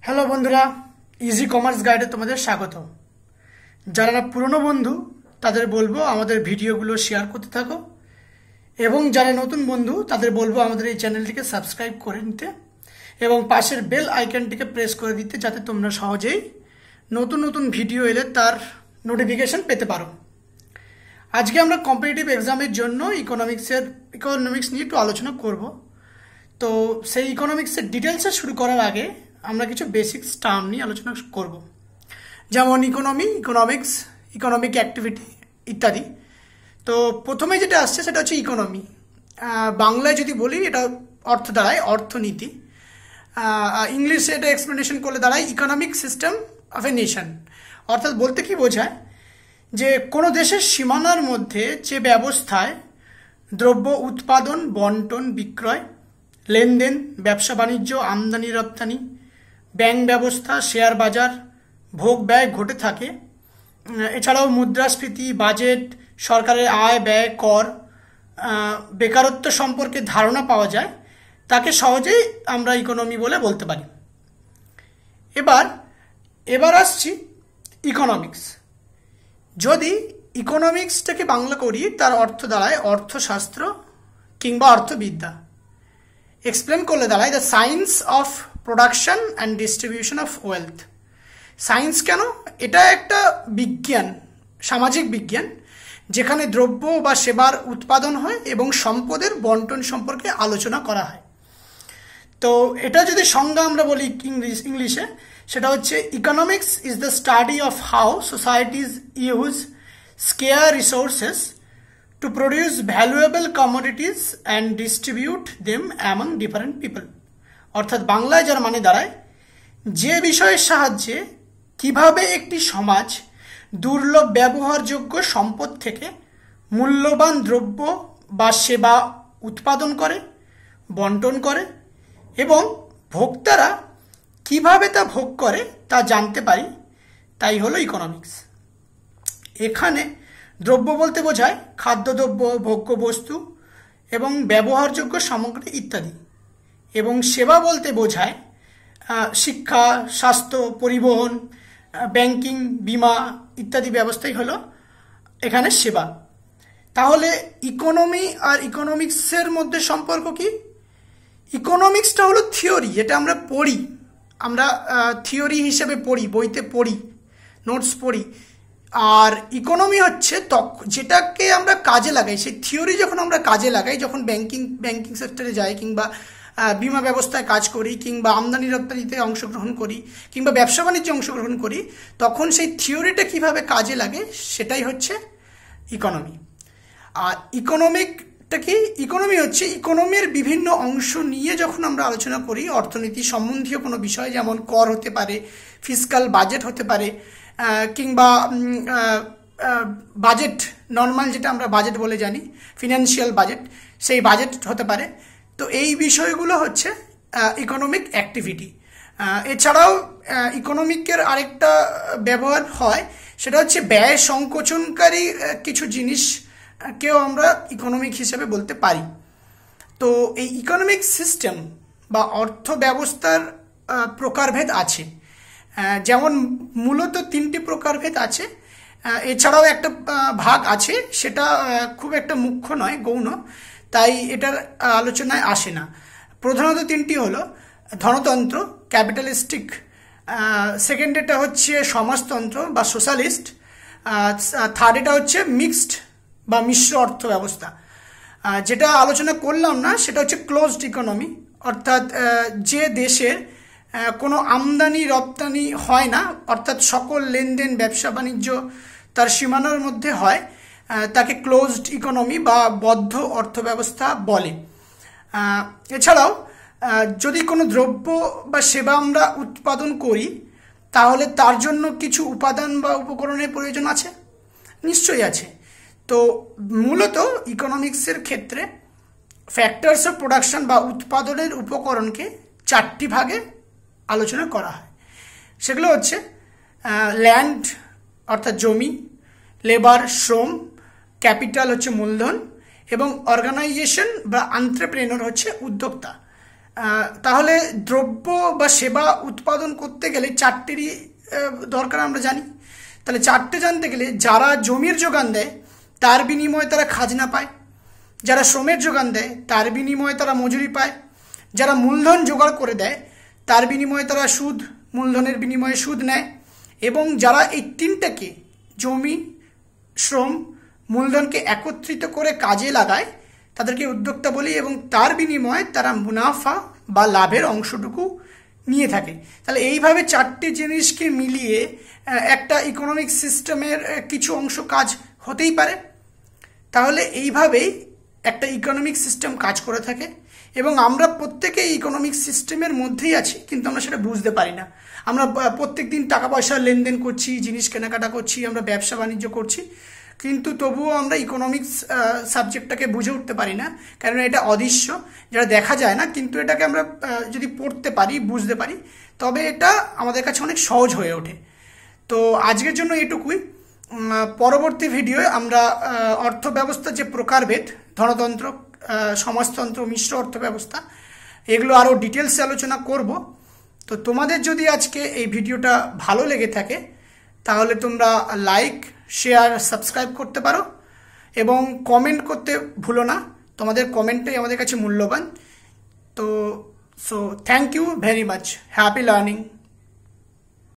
Hello বন্ধুরা, easy commerce গাইডে তোমাদের স্বাগত। যারা পুরনো বন্ধু তাদের বলবো আমাদের ভিডিওগুলো শেয়ার করতে থাকো, এবং যারা নতুন বন্ধু তাদের বলবো আমাদের এই চ্যানেলটিকে সাবস্ক্রাইব করে নিতে এবং পাশের বেল আইকনটিকে প্রেস করে দিতে, যাতে তোমরা সহজেই নতুন নতুন ভিডিও এলে তার নোটিফিকেশন পেতে পারো। আজকে আমরা কম্পিটিটিভ এক্সামের জন্য ইকোনমিক্স নিয়ে একটু আলোচনা করব। তো সেই ইকোনমিক্সের ডিটেলসে শুরু করার আগে আমরা কিছু বেসিক্স টার্ম নিয়ে আলোচনা করব, যেমন ইকোনমিক্স, ইকোনমিক অ্যাক্টিভিটি ইত্যাদি। তো প্রথমে যেটা আসছে সেটা হচ্ছে ইকোনমি। বাংলায় যদি বলি এটা অর্থ দাঁড়ায় অর্থনীতি, ইংলিশে এটা এক্সপ্লেনেশন করলে দাঁড়ায় economic system of a nation. অর্থাৎ বলতে কি বোঝায় যে কোনো দেশের সীমানার মধ্যে যে ব্যবস্থায় দ্রব্য উৎপাদন, বন্টন, বিক্রয়, লেনদেন, ব্যবসা বাণিজ্য, আমদানি রপ্তানি, ব্যাংক ব্যবস্থা, শেয়ার বাজার, ভোগ ব্যয় ঘটে থাকে, এছাড়াও মুদ্রাস্ফীতি, বাজেট, সরকারের আয় ব্যয়, কর, বেকারত্ব সম্পর্কে ধারণা পাওয়া যায়, তাকে সহজেই আমরা ইকোনমি বলে বলতে পারি। এবার আসছি ইকোনমিক্স। যদি ইকোনমিক্সটাকে বাংলা করি তার অর্থ দাঁড়ায় অর্থশাস্ত্র কিংবা অর্থবিদ্যা। এক্সপ্লেন করলে দাঁড়ায় the science of production and distribution of wealth. Science কেন? এটা একটা বিজ্ঞান, সামাজিক বিজ্ঞান, যেখানে দ্রব্য বা সেবার উৎপাদন হয় এবং সম্পদের বন্টন সম্পর্কে আলোচনা করা হয়। তো এটা যদি সংজ্ঞা আমরা বলি ইংলিশে, সেটা হচ্ছে economics is the study of how societies use scarce resources to produce valuable commodities and distribute them among different people। অর্থাৎ বাংলায় যার মানে দাঁড়ায় যে বিষয়ের সাহায্যে কিভাবে একটি সমাজ দুর্লভ ব্যবহারযোগ্য সম্পদ থেকে মূল্যবান দ্রব্য বা সেবা উৎপাদন করে, বন্টন করে এবং ভোক্তারা কিভাবে তা ভোগ করে তা জানতে পারি, তাই হলো ইকোনমিক্স। এখানে দ্রব্য বলতে বোঝায় খাদ্যদ্রব্য, ভোগ্য বস্তু এবং ব্যবহারযোগ্য সামগ্রী ইত্যাদি, এবং সেবা বলতে বোঝায় শিক্ষা, স্বাস্থ্য, পরিবহন, ব্যাংকিং, বিমা ইত্যাদি ব্যবস্থাই হলো এখানে সেবা। তাহলে ইকোনমি আর ইকোনমিক্সের মধ্যে সম্পর্ক কি? ইকোনমিক্সটা হলো থিওরি, যেটা আমরা পড়ি, আমরা থিওরি হিসেবে পড়ি, বইতে পড়ি, নোটস পড়ি। আর ইকোনমি হচ্ছে যেটাকে আমরা কাজে লাগাই। সেই থিওরি যখন আমরা কাজে লাগাই, যখন ব্যাংকিং সেক্টরে যাই, কিংবা বিমা ব্যবস্থায় কাজ করি, কিংবা আমদানি রপ্তানিতে অংশগ্রহণ করি, কিংবা ব্যবসা বাণিজ্যে অংশগ্রহণ করি, তখন সেই থিওরিটা কিভাবে কাজে লাগে সেটাই হচ্ছে ইকোনমি। আর ইকোনমি হচ্ছে ইকোনমির বিভিন্ন অংশ নিয়ে যখন আমরা আলোচনা করি, অর্থনীতি সম্বন্ধীয় কোনো বিষয়, যেমন কর হতে পারে, ফিসকাল বাজেট হতে পারে, কিংবা বাজেট, নর্মাল যেটা আমরা বাজেট বলে জানি, ফিনান্সিয়াল বাজেট, সেই বাজেট হতে পারে। তো এই বিষয়গুলো হচ্ছে ইকোনমিক অ্যাক্টিভিটি। এছাড়াও ইকোনমিকের আরেকটা ব্যবহার হয়, সেটা হচ্ছে ব্যয় সংকোচনকারী কিছু জিনিসকেও আমরা ইকোনমিক হিসেবে বলতে পারি। তো এই ইকোনমিক সিস্টেম বা অর্থ ব্যবস্থার প্রকারভেদ আছে, যেমন মূলত 3টি প্রকারভেদ আছে। এছাড়াও একটা ভাগ আছে, সেটা খুব একটা মুখ্য নয়, গৌণ, তাই এটার আলোচনায় আসে না। প্রধানত 3টি হলো ধনতন্ত্র, ক্যাপিটালিস্টিক, সেকেন্ড এটা হচ্ছে সমাজতন্ত্র বা সোশ্যালিস্ট, থার্ড এটা হচ্ছে মিক্সড বা মিশ্র অর্থ ব্যবস্থা। যেটা আলোচনা করলাম না সেটা হচ্ছে ক্লোজড ইকোনমি, অর্থাৎ যে দেশের কোনো আমদানি রপ্তানি হয় না, অর্থাৎ সকল লেনদেন, ব্যবসা বাণিজ্য তার সীমানার মধ্যে হয়, তাকে ক্লোজড ইকোনমি বা বদ্ধ অর্থ ব্যবস্থা বলে। এছাড়াও যদি কোনো দ্রব্য বা সেবা আমরা উৎপাদন করি, তাহলে তার জন্য কিছু উপাদান বা উপকরণের প্রয়োজন আছে, নিশ্চয়ই আছে। তো মূলত ইকোনমিক্সের ক্ষেত্রে ফ্যাক্টরস অফ প্রোডাকশন বা উৎপাদনের উপকরণকে 4টি ভাগে আলোচনা করা হয়। সেগুলো হচ্ছে ল্যান্ড অর্থাৎ জমি, লেবার শ্রম, ক্যাপিটাল হচ্ছে মূলধন, এবং অর্গানাইজেশন বা এন্টারপ্রেনার হচ্ছে উদ্যোক্তা। তাহলে দ্রব্য বা সেবা উৎপাদন করতে গেলে চারটেরই দরকার আমরা জানি। তাহলে চারটে জানতে গেলে যারা জমির যোগান দেয় তার বিনিময়ে তারা খাজনা পায়, যারা শ্রমের যোগান দেয় তার বিনিময়ে তারা মজুরি পায়, যারা মূলধন জোগাড় করে দেয় তার বিনিময়ে তারা সুদ, মূলধনের বিনিময়ে সুদ নেয়, এবং যারা এই তিনটাকে জমি, শ্রম, মূলধনকে একত্রিত করে কাজে লাগায় তাদেরকে উদ্যোক্তা বলি, এবং তার বিনিময়ে তারা মুনাফা বা লাভের অংশটুকু নিয়ে থাকে। তাহলে এইভাবে চারটি জিনিসকে মিলিয়ে একটা ইকোনমিক সিস্টেমের কিছু অংশ কাজ হতেই পারে। তাহলে এইভাবেই একটা ইকোনমিক সিস্টেম কাজ করে থাকে, এবং আমরা প্রত্যেকেই ইকোনমিক সিস্টেমের মধ্যেই আছি, কিন্তু আমরা সেটা বুঝতে পারি না। আমরা প্রত্যেক দিন টাকা পয়সা লেনদেন করছি, জিনিস কেনাকাটা করছি, আমরা ব্যবসা বাণিজ্য করছি, কিন্তু তবুও আমরা ইকোনমিক্স সাবজেক্টটাকে বুঝে উঠতে পারি না, কারণ এটা অদৃশ্য, যেটা দেখা যায় না। কিন্তু এটাকে আমরা যদি পড়তে পারি, বুঝতে পারি, তবে এটা আমাদের কাছে অনেক সহজ হয়ে ওঠে। তো আজকের জন্য এটুকুই। পরবর্তী ভিডিওয়ে আমরা অর্থ ব্যবস্থার যে প্রকারভেদ, ধনতন্ত্র, সমাজতন্ত্র, মিশ্র অর্থ ব্যবস্থা, এগুলো আরও ডিটেলসে আলোচনা করব। তো তোমাদের যদি আজকে এই ভিডিওটা ভালো লেগে থাকে তাহলে তোমরা লাইক, শেয়ার, সাবস্ক্রাইব করতে পারো, এবং কমেন্ট করতে ভুলো না। তোমাদের কমেন্টটাই আমাদের কাছে মূল্যবান। তো thank you very much. Happy learning.